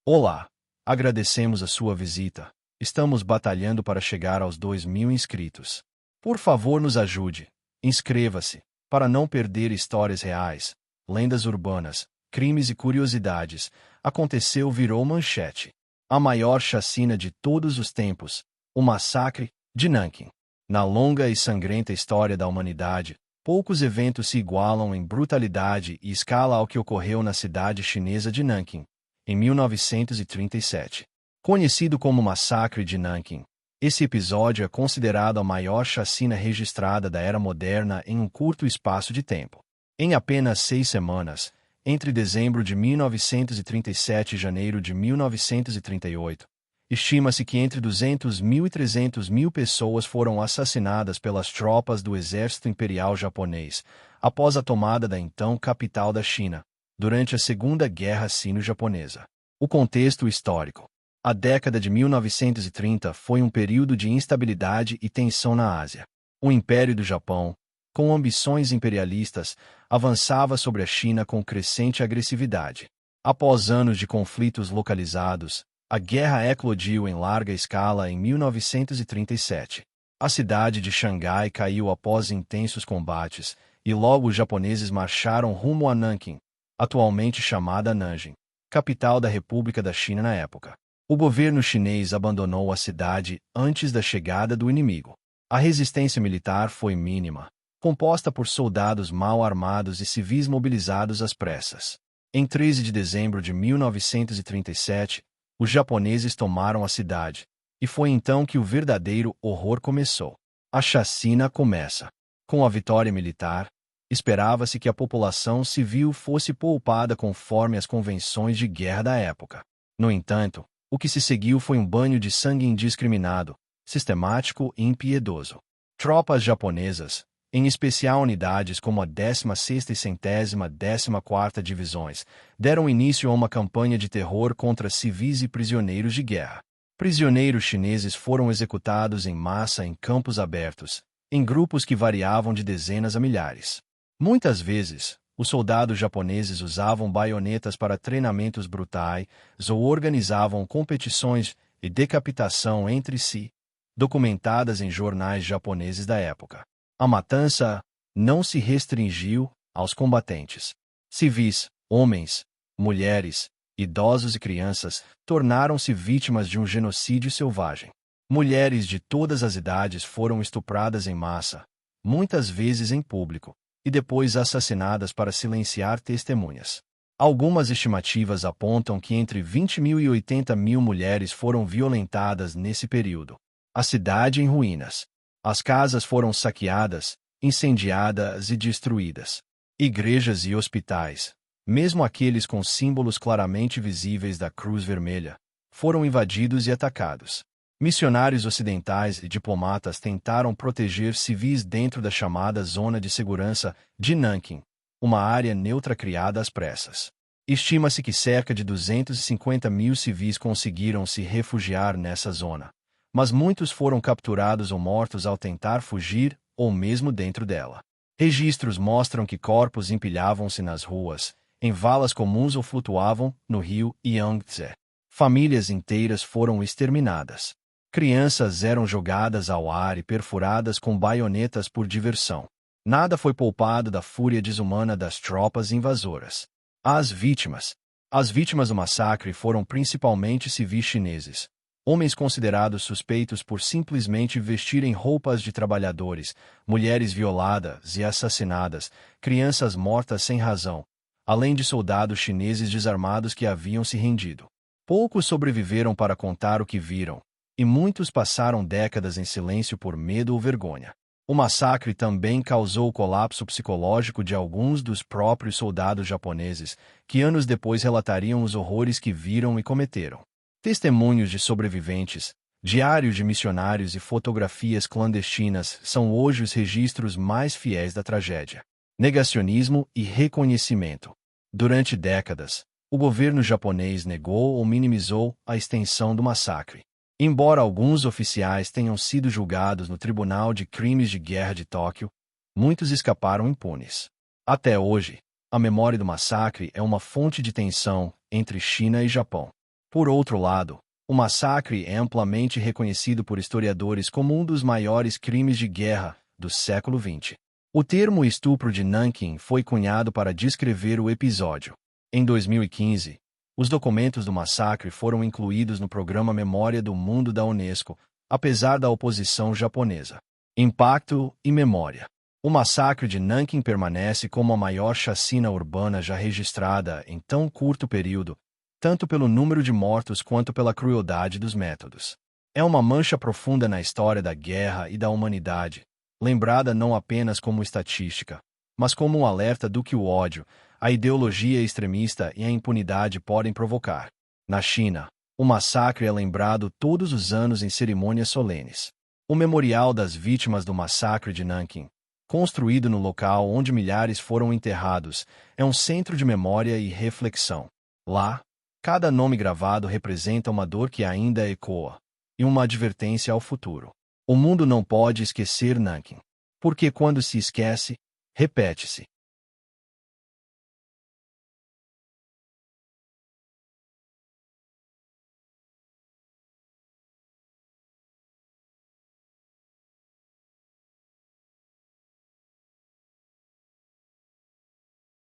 Olá, agradecemos a sua visita. Estamos batalhando para chegar aos 2.000 inscritos. Por favor, nos ajude. Inscreva-se, para não perder histórias reais, lendas urbanas, crimes e curiosidades. Aconteceu virou manchete. A maior chacina de todos os tempos, o massacre de Nanquim. Na longa e sangrenta história da humanidade, poucos eventos se igualam em brutalidade e escala ao que ocorreu na cidade chinesa de Nanquim, em 1937. Conhecido como Massacre de Nanquim, esse episódio é considerado a maior chacina registrada da era moderna em um curto espaço de tempo. Em apenas 6 semanas, entre dezembro de 1937 e janeiro de 1938, estima-se que entre 200.000 e 300.000 pessoas foram assassinadas pelas tropas do Exército Imperial Japonês, após a tomada da então capital da China, durante a Segunda Guerra Sino-Japonesa. O contexto histórico. A década de 1930 foi um período de instabilidade e tensão na Ásia. O Império do Japão, com ambições imperialistas, avançava sobre a China com crescente agressividade. Após anos de conflitos localizados, a guerra eclodiu em larga escala em 1937. A cidade de Xangai caiu após intensos combates, e logo os japoneses marcharam rumo a Nanquim, atualmente chamada Nanjing, capital da República da China na época. O governo chinês abandonou a cidade antes da chegada do inimigo. A resistência militar foi mínima, composta por soldados mal armados e civis mobilizados às pressas. Em 13 de dezembro de 1937, os japoneses tomaram a cidade, e foi então que o verdadeiro horror começou. A chacina começa. Com a vitória militar, esperava-se que a população civil fosse poupada conforme as convenções de guerra da época. No entanto, o que se seguiu foi um banho de sangue indiscriminado, sistemático e impiedoso. Tropas japonesas, em especial unidades como a 16ª e 114ª Divisões, deram início a uma campanha de terror contra civis e prisioneiros de guerra. Prisioneiros chineses foram executados em massa em campos abertos, em grupos que variavam de dezenas a milhares. Muitas vezes, os soldados japoneses usavam baionetas para treinamentos brutais ou organizavam competições de decapitação entre si, documentadas em jornais japoneses da época. A matança não se restringiu aos combatentes. Civis, homens, mulheres, idosos e crianças tornaram-se vítimas de um genocídio selvagem. Mulheres de todas as idades foram estupradas em massa, muitas vezes em público, e depois assassinadas para silenciar testemunhas. Algumas estimativas apontam que entre 20.000 e 80.000 mulheres foram violentadas nesse período. A cidade em ruínas. As casas foram saqueadas, incendiadas e destruídas. Igrejas e hospitais, mesmo aqueles com símbolos claramente visíveis da Cruz Vermelha, foram invadidos e atacados. Missionários ocidentais e diplomatas tentaram proteger civis dentro da chamada Zona de Segurança de Nanquim, uma área neutra criada às pressas. Estima-se que cerca de 250.000 civis conseguiram se refugiar nessa zona, mas muitos foram capturados ou mortos ao tentar fugir ou mesmo dentro dela. Registros mostram que corpos empilhavam-se nas ruas, em valas comuns ou flutuavam no rio Yangtze. Famílias inteiras foram exterminadas. Crianças eram jogadas ao ar e perfuradas com baionetas por diversão. Nada foi poupado da fúria desumana das tropas invasoras. As vítimas do massacre foram principalmente civis chineses. Homens considerados suspeitos por simplesmente vestirem roupas de trabalhadores, mulheres violadas e assassinadas, crianças mortas sem razão, além de soldados chineses desarmados que haviam se rendido. Poucos sobreviveram para contar o que viram, e muitos passaram décadas em silêncio por medo ou vergonha. O massacre também causou o colapso psicológico de alguns dos próprios soldados japoneses, que anos depois relatariam os horrores que viram e cometeram. Testemunhos de sobreviventes, diários de missionários e fotografias clandestinas são hoje os registros mais fiéis da tragédia. Negacionismo e reconhecimento. Durante décadas, o governo japonês negou ou minimizou a extensão do massacre. Embora alguns oficiais tenham sido julgados no Tribunal de Crimes de Guerra de Tóquio, muitos escaparam impunes. Até hoje, a memória do massacre é uma fonte de tensão entre China e Japão. Por outro lado, o massacre é amplamente reconhecido por historiadores como um dos maiores crimes de guerra do século XX. O termo estupro de Nanquim foi cunhado para descrever o episódio. Em 2015, os documentos do massacre foram incluídos no Programa Memória do Mundo da Unesco, apesar da oposição japonesa. Impacto e memória. O massacre de Nanquim permanece como a maior chacina urbana já registrada em tão curto período, tanto pelo número de mortos quanto pela crueldade dos métodos. É uma mancha profunda na história da guerra e da humanidade, lembrada não apenas como estatística, mas como um alerta do que o ódio, a ideologia extremista e a impunidade podem provocar. Na China, o massacre é lembrado todos os anos em cerimônias solenes. O Memorial das Vítimas do Massacre de Nanquim, construído no local onde milhares foram enterrados, é um centro de memória e reflexão. Lá, cada nome gravado representa uma dor que ainda ecoa, e uma advertência ao futuro. O mundo não pode esquecer Nanquim, porque quando se esquece, repete-se.